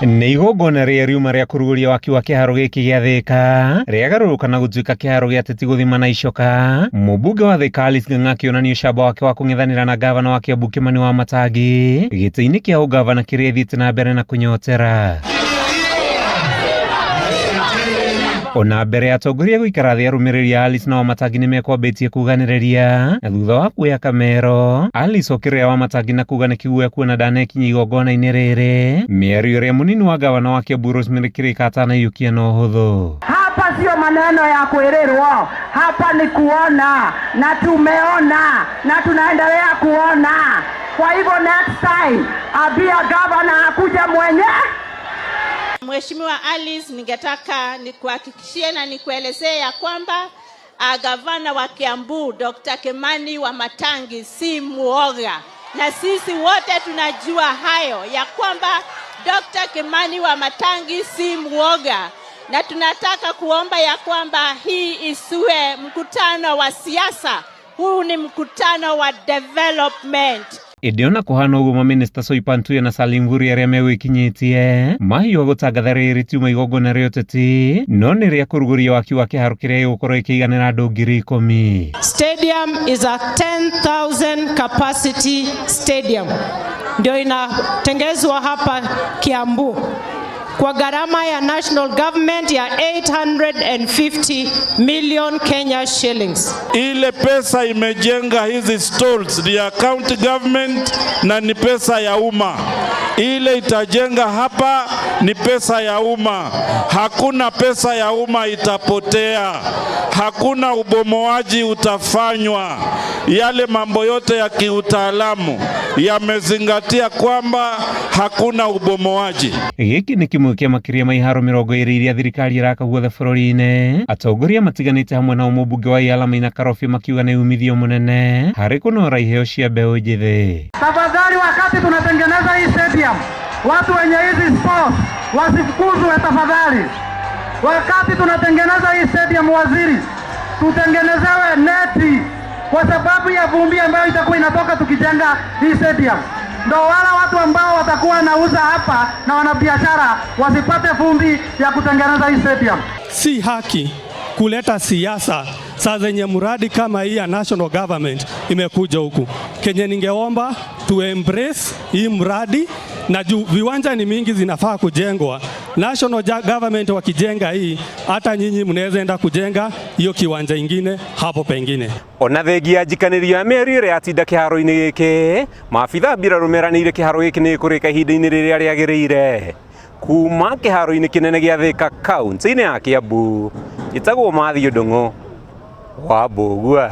Nĩ igongona rĩa riuma rĩa kũrugũria waki wa kĩharo gĩkĩ gĩa Thika rĩagarũrũka na gũtuĩka kĩharo gĩa Ateti gũthima na icoka. Mũmbunge wa Thika Alice Ng'ang'a akĩonania ũcamba wake wa kũng'ethanĩra na ngavana wa Kiambu Kimani Wamatangi gĩtĩ-inĩ kĩa ũngavana kĩrĩa gĩthiĩte na mbere na kũnyotera. Ona mbere ya atongoria gũikara thĩ, arũmĩrĩri a Alice na Wamatangi nĩ mekwambĩtie kuganĩrĩria, na thutha wa kuoya kamero Alice okĩrĩra Wamatangi na kuga nĩ kĩguoya kuona ndanekinya igongona-inĩ rĩrĩ. Mĩario ĩrĩa mũnini wa gavana wa Kiambu Rosemary Kĩrĩka atanaiyũkia na ũhũthũ. Hapa sio maneno ya kuelezwa, hapa ni kuona, na tumeona na tunaendelea kuona. Kwa hivyo next time abia gavana akuja mwenye. Mheshimiwa Alice, ningetaka nikuhakikishie na nikuelezee ya kwamba gavana wa Kiambu Dr. Kimani Wamatangi si muoga, na sisi wote tunajua hayo ya kwamba Dr. Kimani Wamatangi si muoga, na tunataka kuomba ya kwamba hii isiwe mkutano wa siasa. Huu ni mkutano wa development. Ĩndĩ ona kũhana ũguo maminista Soipan Tuya na Salim Mvurya arĩa megwĩkinyĩtie mahiũha gũtangatha rĩrĩ tiuma igongona rĩa ũteti, no nĩ rĩa kũrugũria waki wa kĩharo kĩrĩa gĩgũkorwo gĩkĩiganĩra andũ 10,000. Stadium is a 10,000 capacity stadium, ndio inatengezwa hapa Kiambu kwa gharama ya national government ya 850 million Kenya shillings. Ile pesa imejenga hizi stalls ni ya county government na ni pesa ya umma. Ile itajenga hapa ni pesa ya umma. Hakuna pesa ya umma itapotea. Hakuna ubomoaji utafanywa. Yale mambo yote ya kiutaalamu yamezingatia kwamba hakuna ubomoaji. Gĩkĩ nĩ kĩmwe kĩa makĩria ma iharo 20 iria thirikari ĩraka guothe bũrũri-inĩ. Atongoria matiganĩte hamwe na mũmbunge wa Iala Maina Karobi makiuga nĩ umithio mũnene harĩ kũnora iheo cia mbeũ njĩthĩ. Tafadhali, wakati tunatengeneza hii stadium, watu wenye hizi sports wasifukuzwe tafadhali. Wakati tunatengeneza hii stadium, waziri, tutengenezewe neti kwa sababu ya vumbi ambayo itakuwa inatoka tukijenga hii stadium. Ndo wala watu ambao watakuwa nauza hapa na wanabiashara wasipate vumbi ya kutengeneza hii stadium. Si haki kuleta siasa saa zenye mradi kama hii ya national government imekuja huku. Kenye ningeomba tu embrace hii mradi, na juu viwanja ni mingi zinafaa kujengwa. National government wakijenga hii, hata nyinyi mnaweza enda kujenga hiyo kiwanja ingine hapo pengine. Ona thengia njikanĩrio ya mĩario ĩrĩa yatinda kĩharo-inĩ gĩkĩ, maabitha mbirarũ meranĩire kĩharo gĩkĩ nĩ kũrĩka ihinda-inĩ rĩrĩa rĩagĩrĩire. Kuma kĩharo-inĩ kĩnene gĩa Thika kaunti-inĩ ya Kiambu, njĩtagwo Matthew Ndung'u wa Mbũgua.